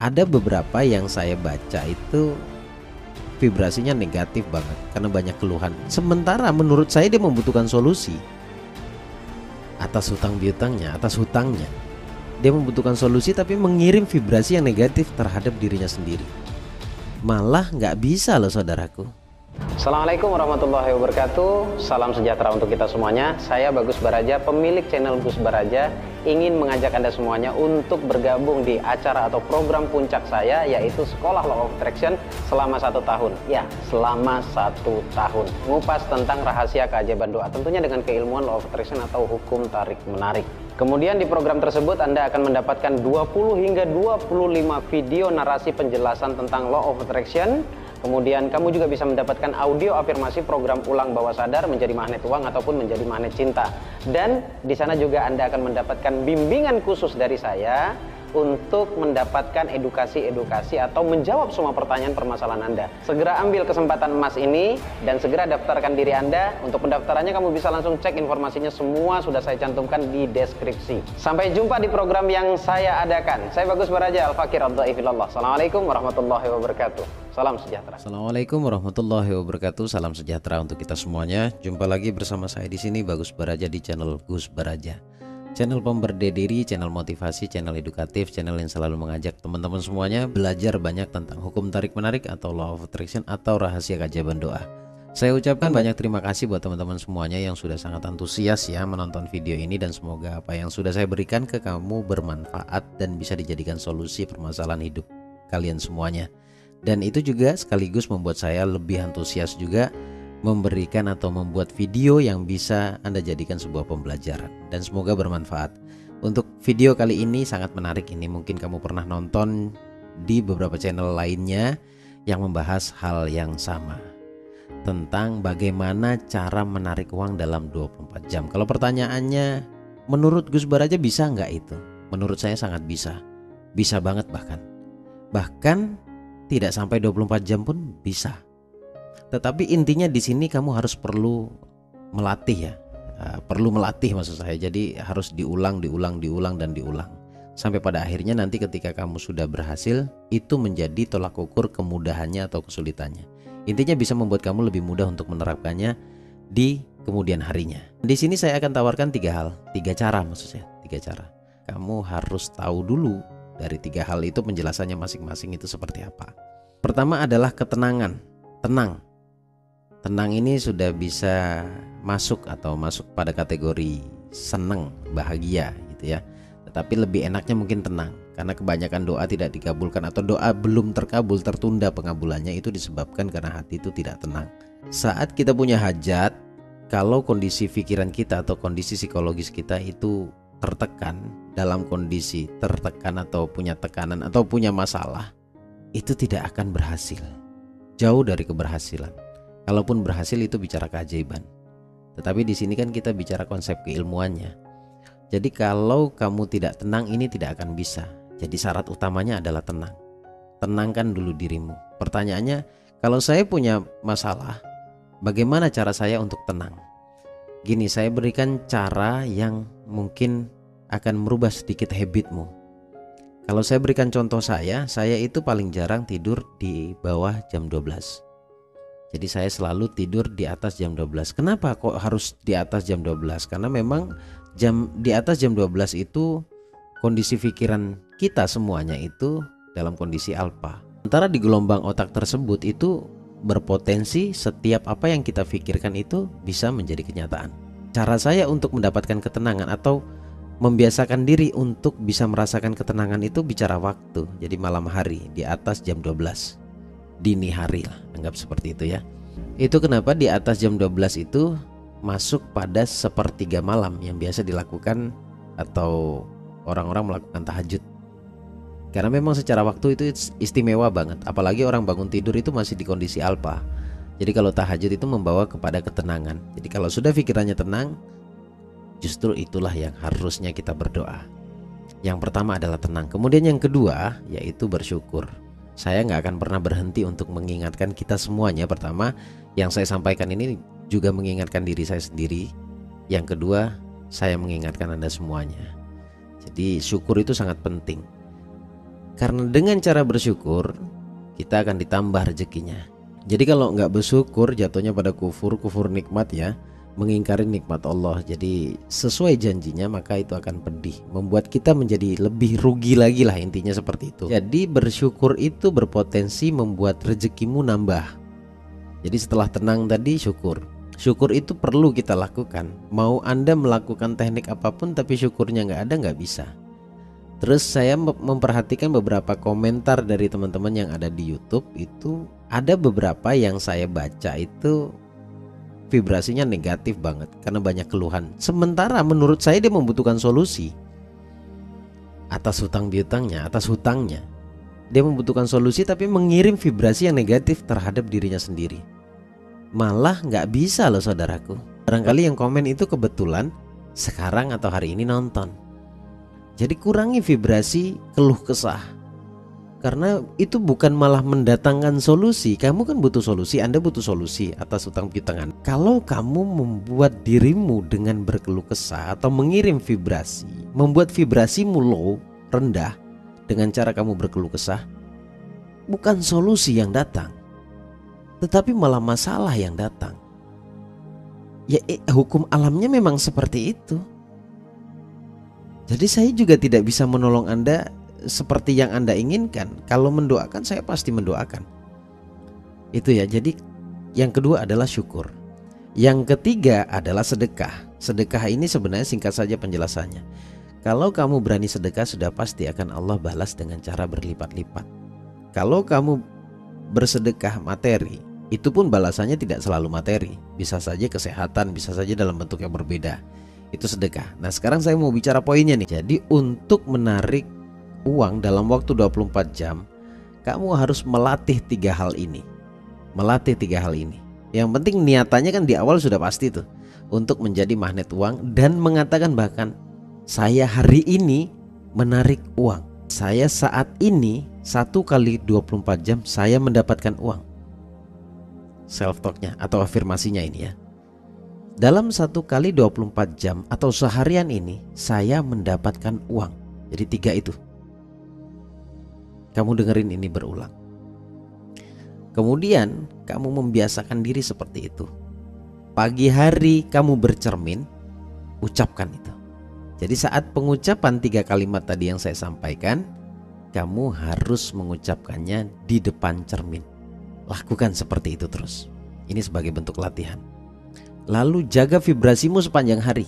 Ada beberapa yang saya baca itu vibrasinya negatif banget karena banyak keluhan. Sementara menurut saya dia membutuhkan solusi atas hutang piutangnya, atas hutangnya. Dia membutuhkan solusi tapi mengirim vibrasi yang negatif terhadap dirinya sendiri. Malah nggak bisa loh saudaraku. Assalamualaikum warahmatullahi wabarakatuh. Salam sejahtera untuk kita semuanya. Saya Bagus Baraja, pemilik channel Gus Baraja, ingin mengajak Anda semuanya untuk bergabung di acara atau program puncak saya, yaitu Sekolah Law of Attraction selama 1 tahun. Ya, selama 1 tahun. Ngupas tentang rahasia keajaiban doa, tentunya dengan keilmuan Law of Attraction atau hukum tarik menarik. Kemudian di program tersebut Anda akan mendapatkan 20 hingga 25 video narasi penjelasan tentang Law of Attraction. Kemudian kamu juga bisa mendapatkan audio afirmasi program ulang bawah sadar menjadi magnet uang ataupun menjadi magnet cinta. Dan di sana juga Anda akan mendapatkan bimbingan khusus dari saya untuk mendapatkan edukasi-edukasi atau menjawab semua pertanyaan permasalahan Anda. Segera ambil kesempatan emas ini dan segera daftarkan diri Anda. Untuk pendaftarannya kamu bisa langsung cek informasinya, semua sudah saya cantumkan di deskripsi. Sampai jumpa di program yang saya adakan. Saya Bagus Baraja, Al-Fakir Ad-Dhaifillallah. Assalamualaikum warahmatullahi wabarakatuh. Salam sejahtera. Assalamualaikum warahmatullahi wabarakatuh. Salam sejahtera untuk kita semuanya. Jumpa lagi bersama saya di sini Bagus Baraja di channel Gus Baraja. Channel pemberdaya diri, channel motivasi, channel edukatif, channel yang selalu mengajak teman-teman semuanya belajar banyak tentang hukum tarik menarik atau Law of Attraction atau rahasia keajaiban doa. Saya ucapkan banyak terima kasih buat teman-teman semuanya yang sudah sangat antusias ya menonton video ini, dan semoga apa yang sudah saya berikan ke kamu bermanfaat dan bisa dijadikan solusi permasalahan hidup kalian semuanya. Dan itu juga sekaligus membuat saya lebih antusias juga memberikan atau membuat video yang bisa Anda jadikan sebuah pembelajaran, dan semoga bermanfaat. Untuk video kali ini sangat menarik, ini mungkin kamu pernah nonton di beberapa channel lainnya yang membahas hal yang sama tentang bagaimana cara menarik uang dalam 24 jam. Kalau pertanyaannya menurut Gus Baraja bisa nggak itu? Menurut saya sangat bisa. Bisa banget bahkan tidak sampai 24 jam pun bisa. Tetapi intinya di sini kamu harus perlu melatih ya. Perlu melatih maksud saya. Jadi harus diulang sampai pada akhirnya nanti ketika kamu sudah berhasil, itu menjadi tolak ukur kemudahannya atau kesulitannya. Intinya bisa membuat kamu lebih mudah untuk menerapkannya di kemudian harinya. Di sini saya akan tawarkan 3 cara maksud saya, 3 cara. Kamu harus tahu dulu dari 3 hal itu penjelasannya masing-masing itu seperti apa. Pertama adalah ketenangan. Tenang ini sudah bisa masuk pada kategori senang, bahagia gitu ya. Tetapi lebih enaknya mungkin tenang, karena kebanyakan doa tidak dikabulkan atau doa belum terkabul, tertunda pengabulannya itu disebabkan karena hati itu tidak tenang. Saat kita punya hajat, kalau kondisi pikiran kita atau kondisi psikologis kita itu tertekan, dalam kondisi tertekan atau punya tekanan atau punya masalah, itu tidak akan berhasil. Jauh dari keberhasilan. Kalaupun berhasil itu bicara keajaiban. Tetapi di sini kan kita bicara konsep keilmuannya. Jadi kalau kamu tidak tenang, ini tidak akan bisa. Jadi syarat utamanya adalah tenang. Tenangkan dulu dirimu. Pertanyaannya, kalau saya punya masalah, bagaimana cara saya untuk tenang? Gini, saya berikan cara yang mungkin akan merubah sedikit habitmu. Kalau saya berikan contoh saya itu paling jarang tidur di bawah jam 12. Jadi saya selalu tidur di atas jam 12. Kenapa kok harus di atas jam 12? Karena memang di atas jam 12 itu kondisi pikiran kita semuanya itu dalam kondisi alfa. Sementara di gelombang otak tersebut itu berpotensi setiap apa yang kita pikirkan itu bisa menjadi kenyataan. Cara saya untuk mendapatkan ketenangan atau membiasakan diri untuk bisa merasakan ketenangan itu bicara waktu. Jadi malam hari di atas jam 12. Dini hari lah, anggap seperti itu ya. Itu kenapa di atas jam 12 itu masuk pada sepertiga malam yang biasa dilakukan atau orang-orang melakukan tahajud. Karena memang secara waktu itu istimewa banget. Apalagi orang bangun tidur itu masih di kondisi alfa. Jadi kalau tahajud itu membawa kepada ketenangan. Jadi kalau sudah pikirannya tenang, justru itulah yang harusnya kita berdoa. Yang pertama adalah tenang. Kemudian yang kedua yaitu bersyukur. Saya nggak akan pernah berhenti untuk mengingatkan kita semuanya. Pertama, yang saya sampaikan ini juga mengingatkan diri saya sendiri. Yang kedua, saya mengingatkan Anda semuanya. Jadi syukur itu sangat penting. Karena dengan cara bersyukur kita akan ditambah rezekinya. Jadi kalau nggak bersyukur jatuhnya pada kufur nikmat ya, mengingkari nikmat Allah. Jadi sesuai janjinya maka itu akan pedih, membuat kita menjadi lebih rugi lagi lah, intinya seperti itu. Jadi bersyukur itu berpotensi membuat rezekimu nambah. Jadi setelah tenang tadi syukur. Syukur itu perlu kita lakukan. Mau Anda melakukan teknik apapun tapi syukurnya nggak ada, nggak bisa. Terus saya memperhatikan beberapa komentar dari teman-teman yang ada di YouTube, itu ada beberapa yang saya baca itu vibrasinya negatif banget karena banyak keluhan. Sementara menurut saya dia membutuhkan solusi atas hutang piutangnya, atas hutangnya. Dia membutuhkan solusi tapi mengirim vibrasi yang negatif terhadap dirinya sendiri. Malah nggak bisa loh saudaraku. Barangkali yang komen itu kebetulan sekarang atau hari ini nonton. Jadi kurangi vibrasi keluh kesah. Karena itu bukan malah mendatangkan solusi. Kamu kan butuh solusi, Anda butuh solusi atas hutang piutang. Kalau kamu membuat dirimu dengan berkeluh kesah atau mengirim vibrasi, membuat vibrasimu low, rendah dengan cara kamu berkeluh kesah, bukan solusi yang datang, tetapi malah masalah yang datang. Ya hukum alamnya memang seperti itu. Jadi saya juga tidak bisa menolong Anda seperti yang Anda inginkan. Kalau mendoakan saya pasti mendoakan. Itu ya. Jadi yang kedua adalah syukur. Yang ketiga adalah sedekah. Sedekah ini sebenarnya singkat saja penjelasannya. Kalau kamu berani sedekah sudah pasti akan Allah balas dengan cara berlipat-lipat. Kalau kamu bersedekah materi, itu pun balasannya tidak selalu materi. Bisa saja kesehatan, bisa saja dalam bentuk yang berbeda. Itu sedekah. Nah sekarang saya mau bicara poinnya nih. Jadi untuk menarik uang dalam waktu 24 jam, kamu harus melatih 3 hal ini. Melatih 3 hal ini. Yang penting niatannya kan di awal sudah pasti tuh, untuk menjadi magnet uang dan mengatakan bahkan saya hari ini menarik uang. Saya saat ini 1 kali 24 jam saya mendapatkan uang. Self talknya atau afirmasinya ini ya. Dalam 1 kali 24 jam atau seharian ini saya mendapatkan uang. Jadi 3 itu. Kamu dengerin ini berulang. Kemudian kamu membiasakan diri seperti itu. Pagi hari kamu bercermin, ucapkan itu. Jadi saat pengucapan 3 kalimat tadi yang saya sampaikan, kamu harus mengucapkannya di depan cermin. Lakukan seperti itu terus. Ini sebagai bentuk latihan. Lalu jaga vibrasimu sepanjang hari.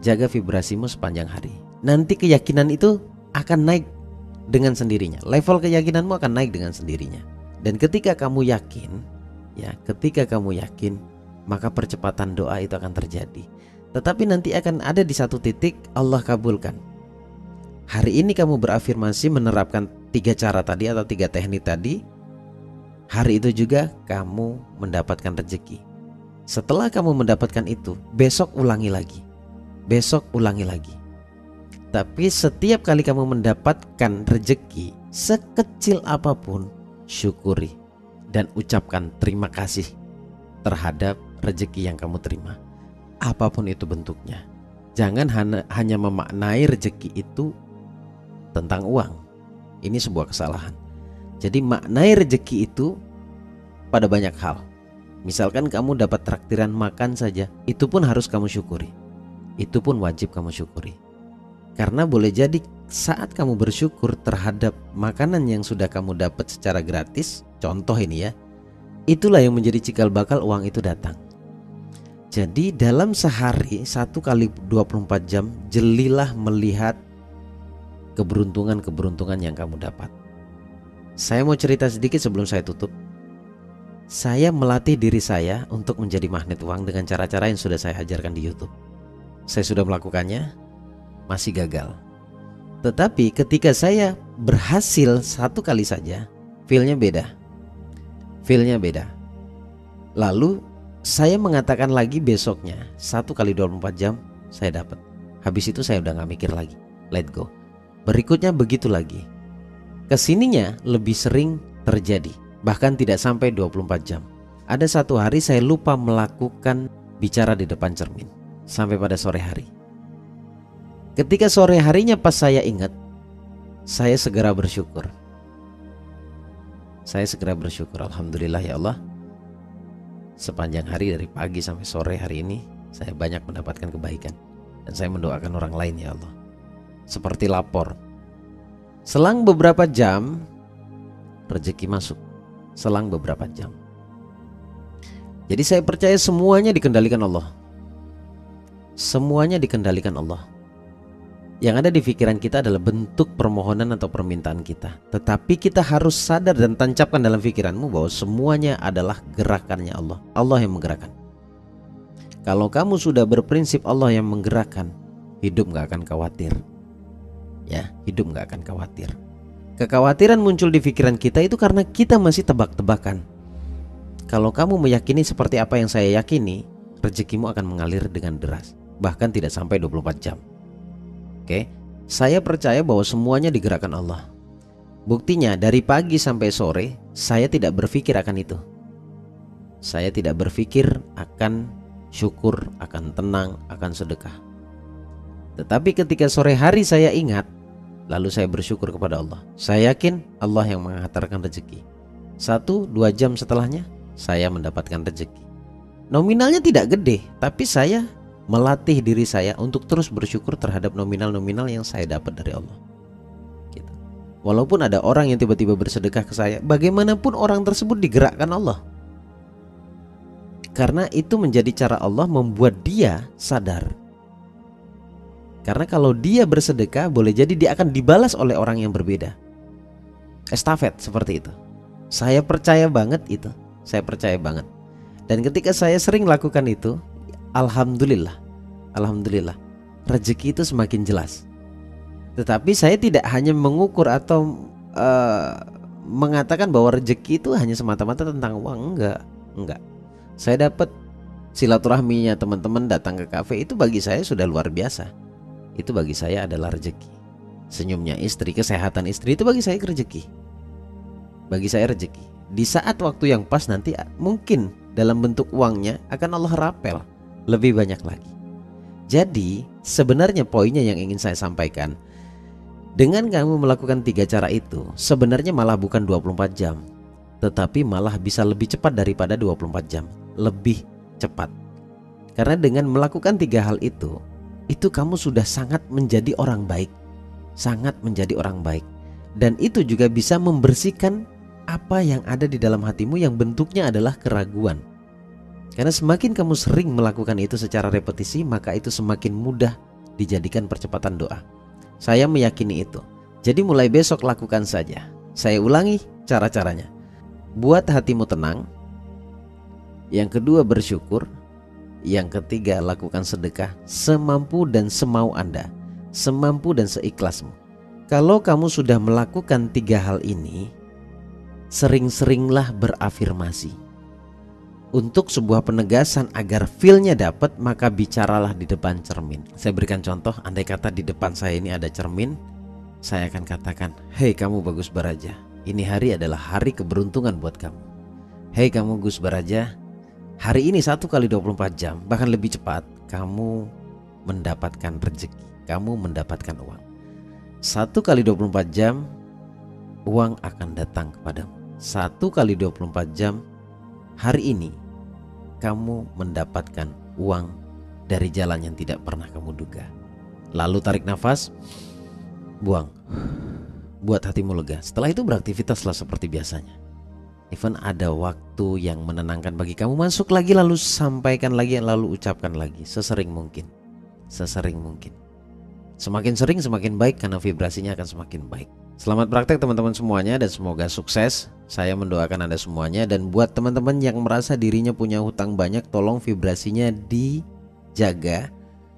Jaga vibrasimu sepanjang hari. Nanti keyakinan itu akan naik dengan sendirinya. Level keyakinanmu akan naik dengan sendirinya. Dan ketika kamu yakin, ya, ketika kamu yakin, maka percepatan doa itu akan terjadi. Tetapi nanti akan ada di satu titik Allah kabulkan. Hari ini kamu berafirmasi menerapkan 3 cara tadi atau 3 teknik tadi. Hari itu juga kamu mendapatkan rezeki. Setelah kamu mendapatkan itu, besok ulangi lagi. Besok ulangi lagi. Tapi setiap kali kamu mendapatkan rezeki, sekecil apapun, syukuri dan ucapkan terima kasih terhadap rezeki yang kamu terima. Apapun itu bentuknya. Jangan hanya memaknai rezeki itu tentang uang. Ini sebuah kesalahan. Jadi maknai rezeki itu pada banyak hal. Misalkan kamu dapat traktiran makan saja, itu pun harus kamu syukuri. Itu pun wajib kamu syukuri. Karena boleh jadi saat kamu bersyukur terhadap makanan yang sudah kamu dapat secara gratis, contoh ini ya, itulah yang menjadi cikal bakal uang itu datang. Jadi dalam sehari 1 kali 24 jam, jelilah melihat keberuntungan-keberuntungan yang kamu dapat. Saya mau cerita sedikit sebelum saya tutup. Saya melatih diri saya untuk menjadi magnet uang dengan cara-cara yang sudah saya ajarkan di YouTube. Saya sudah melakukannya, masih gagal. Tetapi ketika saya berhasil 1 kali saja, feel-nya beda. Feel-nya beda. Lalu saya mengatakan lagi besoknya 1 kali 24 jam saya dapat. Habis itu saya udah gak mikir lagi, let go. Berikutnya begitu lagi. Kesininya lebih sering terjadi. Bahkan tidak sampai 24 jam. Ada 1 hari saya lupa melakukan bicara di depan cermin sampai pada sore hari. Ketika sore harinya pas saya ingat, saya segera bersyukur. Saya segera bersyukur, alhamdulillah ya Allah. Sepanjang hari dari pagi sampai sore hari ini saya banyak mendapatkan kebaikan. Dan saya mendoakan orang lain ya Allah. Seperti lapor, selang beberapa jam rezeki masuk. Selang beberapa jam. Jadi saya percaya semuanya dikendalikan Allah. Semuanya dikendalikan Allah. Yang ada di pikiran kita adalah bentuk permohonan atau permintaan kita. Tetapi kita harus sadar dan tancapkan dalam pikiranmu bahwa semuanya adalah gerakannya Allah. Allah yang menggerakkan. Kalau kamu sudah berprinsip Allah yang menggerakkan, hidup gak akan khawatir. Ya, hidup gak akan khawatir. Kekhawatiran muncul di pikiran kita itu karena kita masih tebak-tebakan. Kalau kamu meyakini seperti apa yang saya yakini, rezekimu akan mengalir dengan deras. Bahkan tidak sampai 24 jam. Oke, saya percaya bahwa semuanya digerakkan Allah. Buktinya dari pagi sampai sore saya tidak berpikir akan itu. Saya tidak berpikir akan syukur, akan tenang, akan sedekah. Tetapi ketika sore hari saya ingat, lalu saya bersyukur kepada Allah. Saya yakin Allah yang menghantarkan rezeki. 1-2 jam setelahnya saya mendapatkan rezeki. Nominalnya tidak gede, tapi saya melatih diri saya untuk terus bersyukur terhadap nominal-nominal yang saya dapat dari Allah gitu. Walaupun ada orang yang tiba-tiba bersedekah ke saya, bagaimanapun orang tersebut digerakkan Allah. Karena itu menjadi cara Allah membuat dia sadar. Karena kalau dia bersedekah, boleh jadi dia akan dibalas oleh orang yang berbeda. Estafet seperti itu. Saya percaya banget itu. Saya percaya banget. Dan ketika saya sering lakukan itu, alhamdulillah, alhamdulillah, rezeki itu semakin jelas. Tetapi saya tidak hanya mengukur atau mengatakan bahwa rezeki itu hanya semata-mata tentang uang. Enggak. Saya dapat silaturahminya teman-teman datang ke kafe, itu bagi saya sudah luar biasa. Itu bagi saya adalah rezeki. Senyumnya istri, kesehatan istri, itu bagi saya rezeki. Bagi saya rezeki. Di saat waktu yang pas nanti mungkin dalam bentuk uangnya akan Allah rapel lebih banyak lagi. Jadi sebenarnya poinnya yang ingin saya sampaikan, dengan kamu melakukan 3 cara itu sebenarnya malah bukan 24 jam, tetapi malah bisa lebih cepat daripada 24 jam. Lebih cepat. Karena dengan melakukan 3 hal itu kamu sudah sangat menjadi orang baik. Sangat menjadi orang baik. Dan itu juga bisa membersihkan apa yang ada di dalam hatimu yang bentuknya adalah keraguan. Karena semakin kamu sering melakukan itu secara repetisi, maka itu semakin mudah dijadikan percepatan doa. Saya meyakini itu. Jadi mulai besok lakukan saja. Saya ulangi cara-caranya. Buat hatimu tenang. Yang kedua bersyukur. Yang ketiga lakukan sedekah semampu dan semau Anda. Semampu dan seikhlasmu. Kalau kamu sudah melakukan 3 hal ini, sering-seringlah berafirmasi. Untuk sebuah penegasan agar feel-nya dapat, maka bicaralah di depan cermin. Saya berikan contoh, andai kata di depan saya ini ada cermin, saya akan katakan, "Hei kamu Bagus Baraja, ini hari adalah hari keberuntungan buat kamu. Hei kamu Gus Baraja, hari ini 1 kali 24 jam, bahkan lebih cepat, kamu mendapatkan rezeki, kamu mendapatkan uang. 1 kali 24 jam, uang akan datang kepadamu. 1 kali 24 jam, hari ini kamu mendapatkan uang dari jalan yang tidak pernah kamu duga." Lalu tarik nafas, buang, buat hatimu lega. Setelah itu beraktivitaslah seperti biasanya. Even ada waktu yang menenangkan bagi kamu, masuk lagi, lalu sampaikan lagi, lalu ucapkan lagi, sesering mungkin. Sesering mungkin. Semakin sering semakin baik, karena vibrasinya akan semakin baik. Selamat praktek teman-teman semuanya, dan semoga sukses. Saya mendoakan Anda semuanya. Dan buat teman-teman yang merasa dirinya punya hutang banyak, tolong vibrasinya dijaga.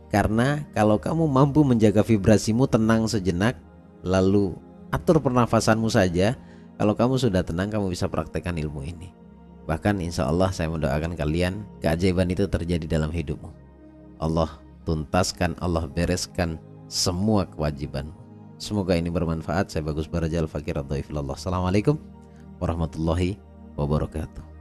Karena kalau kamu mampu menjaga vibrasimu tenang sejenak, lalu atur pernafasanmu saja, kalau kamu sudah tenang, kamu bisa praktekkan ilmu ini. Bahkan insya Allah saya mendoakan kalian, keajaiban itu terjadi dalam hidupmu. Allah tuntaskan, Allah bereskan semua kewajibanmu. Semoga ini bermanfaat. Saya Bagus Baraja, Al-Fakir Ad-Dhaif Ilallah. Assalamualaikum warahmatullahi wabarakatuh.